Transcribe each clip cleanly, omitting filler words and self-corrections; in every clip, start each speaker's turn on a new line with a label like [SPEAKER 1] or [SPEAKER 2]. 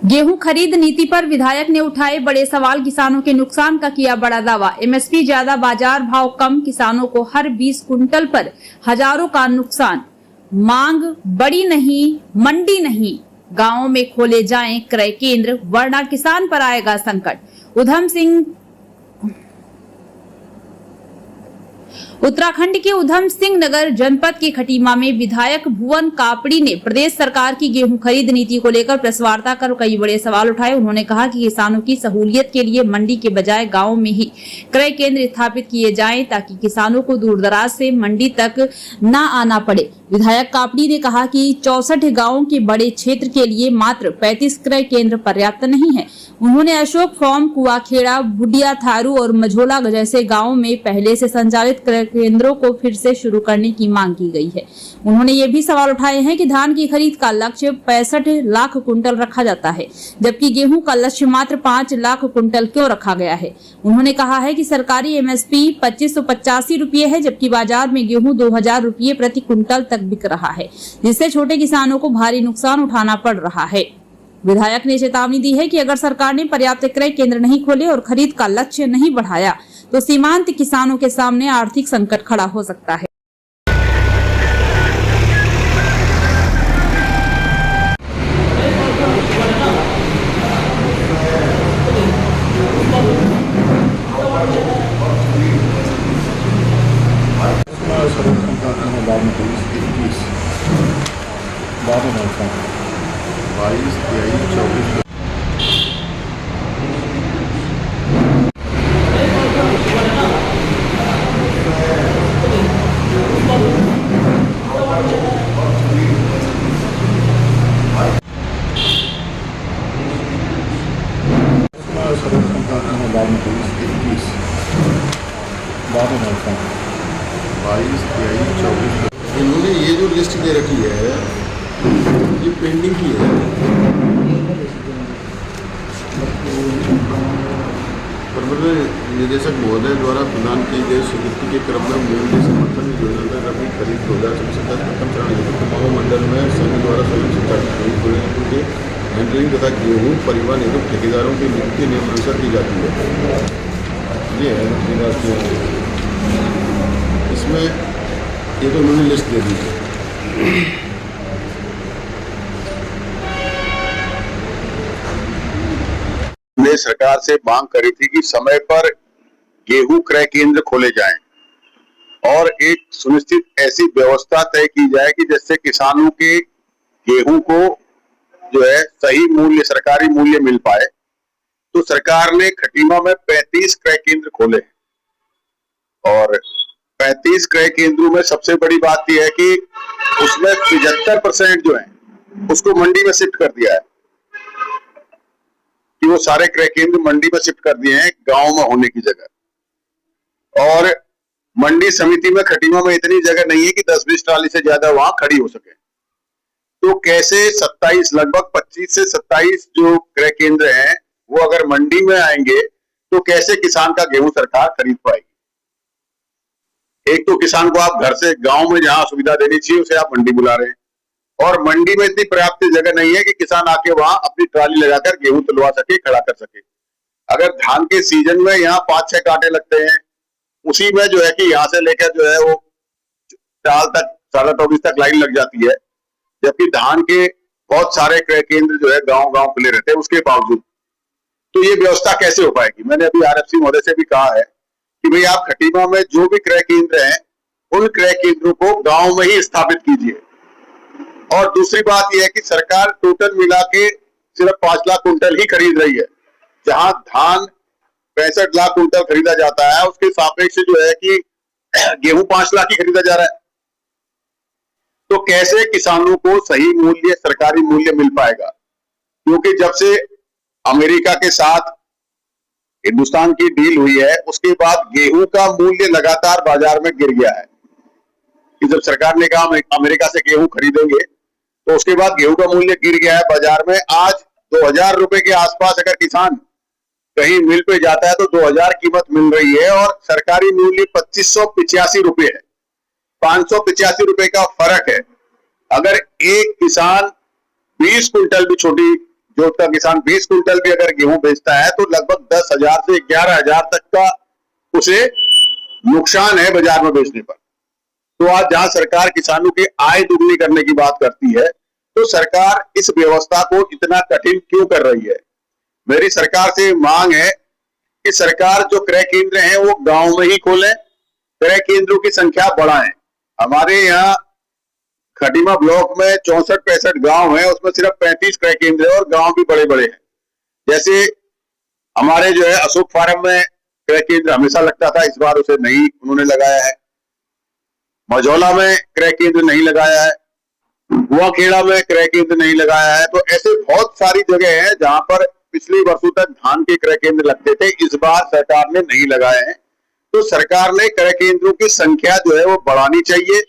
[SPEAKER 1] गेहूं खरीद नीति पर विधायक ने उठाए बड़े सवाल। किसानों के नुकसान का किया बड़ा दावा। एमएसपी ज्यादा, बाजार भाव कम, किसानों को हर 20 कुंटल पर हजारों का नुकसान। मांग बड़ी नहीं, मंडी नहीं, गांवों में खोले जाएं क्रय केंद्र, वरना किसान पर आएगा संकट। उत्तराखंड के उधम सिंह नगर जनपद के खटीमा में विधायक भुवन कापड़ी ने प्रदेश सरकार की गेहूं खरीद नीति को लेकर प्रेस वार्ता कर कई बड़े सवाल उठाए। उन्होंने कहा कि किसानों की सहूलियत के लिए मंडी के बजाय गांव में ही क्रय केंद्र स्थापित किए जाएं, ताकि किसानों को दूर दराज से मंडी तक न आना पड़े। विधायक कापड़ी ने कहा कि 64 गाँवों के बड़े क्षेत्र के लिए मात्र 35 क्रय केंद्र पर्याप्त नहीं है। उन्होंने अशोक फॉर्म, कुआखेड़ा, बुडिया, थारू और मझोला जैसे गाँवों में पहले से संचालित क्रय केंद्रों को फिर से शुरू करने की मांग की गई है। उन्होंने ये भी सवाल उठाए हैं कि धान की खरीद का लक्ष्य 65 लाख कुंटल रखा जाता है, जबकि गेहूं का लक्ष्य मात्र 5 लाख कुंटल क्यों रखा गया है। उन्होंने कहा है कि सरकारी एमएसपी 2585 रुपये है, जबकि बाजार में गेहूं 2000 रुपये प्रति कुंटल तक बिक रहा है, जिससे छोटे किसानों को भारी नुकसान उठाना पड़ रहा है। विधायक ने चेतावनी दी है कि अगर सरकार ने पर्याप्त क्रय केंद्र नहीं खोले और खरीद का लक्ष्य नहीं बढ़ाया तो सीमांत किसानों के सामने आर्थिक संकट खड़ा हो सकता है।
[SPEAKER 2] इन्होंने ये जो लिस्ट दे रखी है ये पेंडिंग की है। प्रबंधन निदेशक महोदय द्वारा प्रदान की गई स्वीकृति के क्रम में मूल्य समर्थन योजना में रबी खरीद 2024 प्रथम चरण कुमाऊं मंडल में संघ द्वारा स्वयं खरीद के हैंडलिंग तथा गेहूँ परिवहन एवं ठेकेदारों की नियुक्ति नियमानुसार की जाती है। ये है इसमें ये तो उन्होंने लिस्ट दे दी है।
[SPEAKER 3] ने सरकार से मांग करी थी कि समय पर गेहूं क्रय केंद्र खोले जाएं और एक सुनिश्चित ऐसी व्यवस्था तय की जाए कि जिससे किसानों के गेहूं को जो है सही मूल्य, सरकारी मूल्य मिल पाए। तो सरकार ने खटीमा में 35 क्रय केंद्र खोले और 35 क्रय केंद्रों में सबसे बड़ी बात यह है कि उसमें 75% जो है उसको मंडी में शिफ्ट कर दिया है, कि वो सारे क्रय केंद्र मंडी में शिफ्ट कर दिए हैं गांव में होने की जगह। और मंडी समिति में खटीमा में इतनी जगह नहीं है कि 10-20 ट्राली से ज्यादा वहां खड़ी हो सके। तो कैसे 27 लगभग 25 से 27 जो क्रय केंद्र हैं वो अगर मंडी में आएंगे तो कैसे किसान का गेहूं सरकार खरीद पाएगी। एक तो किसान को आप घर से गांव में जहां सुविधा देनी चाहिए उसे आप मंडी बुला रहे हैं, और मंडी में इतनी पर्याप्त जगह नहीं है कि किसान आके वहां अपनी ट्राली लगाकर गेहूं तुलवा सके, खड़ा कर सके। अगर धान के सीजन में यहाँ 5-6 कांटे लगते हैं, उसी में जो है कि यहाँ से लेकर जो है वो चाल तक 24:30 तक लाइन लग जाती है, जबकि धान के बहुत सारे क्रय केंद्र जो है गांव खुले रहते हैं उसके बावजूद। तो ये व्यवस्था कैसे हो पाएगी। मैंने अभी आरएफसी महोदय से भी कहा है कि भाई आप खटीमा में जो भी क्रय केंद्र हैं उन क्रय केंद्रों को गांव में ही स्थापित कीजिए। और दूसरी बात यह है कि सरकार टोटल मिला के सिर्फ 5 लाख कुंटल ही खरीद रही है, जहां धान 65 लाख कुंटल खरीदा जाता है, उसके सापेक्ष जो है कि गेहूं 5 लाख ही खरीदा जा रहा है। तो कैसे किसानों को सही मूल्य, सरकारी मूल्य मिल पाएगा। क्योंकि जब से अमेरिका के साथ हिंदुस्तान की डील हुई है उसके बाद गेहूं का मूल्य लगातार बाजार में गिर गया है, कि जब सरकार ने कहा अमेरिका से गेहूं खरीदेंगे तो उसके बाद गेहूं का मूल्य गिर गया है बाजार में। आज 2000 रुपए के आसपास अगर किसान कहीं मिल पे जाता है तो 2000 कीमत मिल रही है, और सरकारी मूल्य 2585 रुपए है। 585 रुपए का फर्क है। अगर एक किसान 20 कुंटल भी छोटी जो उसका किसान 20 कुंटल भी अगर गेहूं बेचता है तो लगभग 10,000 से 11,000 तक का उसे नुकसान है बाजार में बेचने पर। तो आज जहां सरकार किसानों की आय दुगनी करने की बात करती है, तो सरकार इस व्यवस्था को इतना कठिन क्यों कर रही है? मेरी सरकार से मांग है कि सरकार जो क्रय केंद्र हैं वो गांव में ही खोलें, क्रय केंद्रों की संख्या बढ़ाएं। हमारे यहाँ खटीमा ब्लॉक में 64-65 गांव है, उसमें सिर्फ 35 क्रय केंद्र है और गांव भी बड़े बड़े हैं। जैसे हमारे जो है अशोक फार्म में क्रय केंद्र हमेशा लगता था, इस बार उसे नहीं उन्होंने लगाया है। मझौला में क्रय केंद्र नहीं लगाया है, कुआखेड़ा में क्रय केंद्र नहीं लगाया है। तो ऐसे बहुत सारी जगह है जहां पर पिछले वर्षों तक धान के क्रय केंद्र लगते थे, इस बार सरकार ने नहीं लगाए हैं। तो सरकार ने क्रय केंद्रों की संख्या जो है वो बढ़ानी चाहिए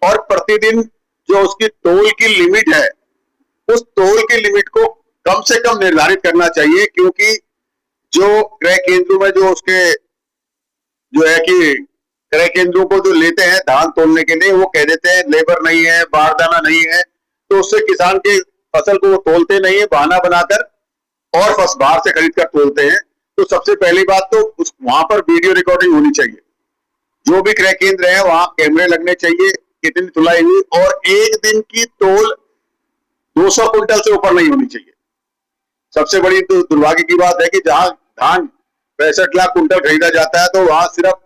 [SPEAKER 3] और प्रतिदिन जो उसकी तोल की लिमिट है, उस तोल की लिमिट को कम से कम निर्धारित करना चाहिए, क्योंकि जो क्रय केंद्रों में जो उसके जो है कि क्रय केंद्रों को जो लेते हैं धान तोलने के लिए, वो कह देते हैं लेबर नहीं है, बारदाना नहीं है, तो उससे किसान के फसल को वो तोलते नहीं है, बहाना बनाकर और बाहर से खरीद कर तोलते हैं। तो सबसे पहली बात तो वहां पर वीडियो रिकॉर्डिंग होनी चाहिए। जो भी क्रय केंद्र है वहां कैमरे लगने चाहिए, कितनी तुलाई हुई, और एक दिन की तोल 200 कुंटल से ऊपर नहीं होनी चाहिए। सबसे बड़ी तो दुर्भाग्य की बात है कि जहां धान 65 लाख कुंटल खरीदा जाता है, तो वहां सिर्फ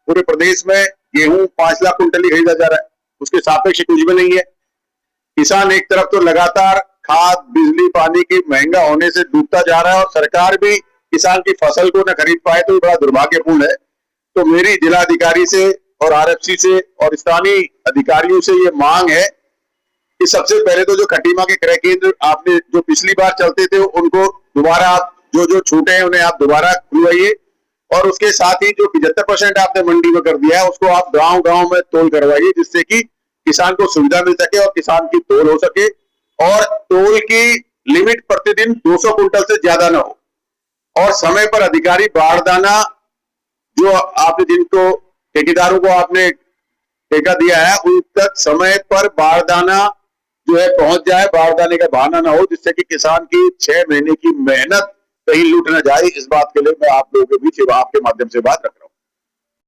[SPEAKER 3] पूरे प्रदेश में गेहूं 5 लाख कुंटल ही खरीदा जा रहा है, उसके सापेक्ष कुछ भी नहीं है। किसान एक तरफ तो लगातार खाद, बिजली, पानी की महंगा होने से डूबता जा रहा है और सरकार भी किसान की फसल को न खरीद पाए, तो बड़ा दुर्भाग्यपूर्ण है। तो मेरी जिलाधिकारी से और आरएफसी से और स्थानीय अधिकारियों से ये मांग है कि सबसे पहले तो जो खटीमा के क्रय केंद्र आपने जो पिछली बार चलते थे उनको दोबारा आप जो छूटे हैं उन्हें आप दोबारा खुलवाइए, और उसके साथ ही जो 75% आपने मंडी में कर दिया है उसको आप गांव-गांव में तोल करवाइए, जिससे कि किसान को सुविधा मिल सके और किसान की तोल हो सके, और तोल की लिमिट प्रतिदिन 200 कुंटल से ज्यादा ना हो, और समय पर अधिकारी बारदाना जो आपने जिनको ठेकेदारों को आपने ठेका दिया है उन तक समय पर बारदाना जो है पहुंच जाए, बारदाने का बहाना ना हो, जिससे कि किसान की 6 महीने की मेहनत कहीं लूट न जाए। इस बात के लिए मैं आप लोगों के बीच आपके माध्यम से बात रख रहा हूं।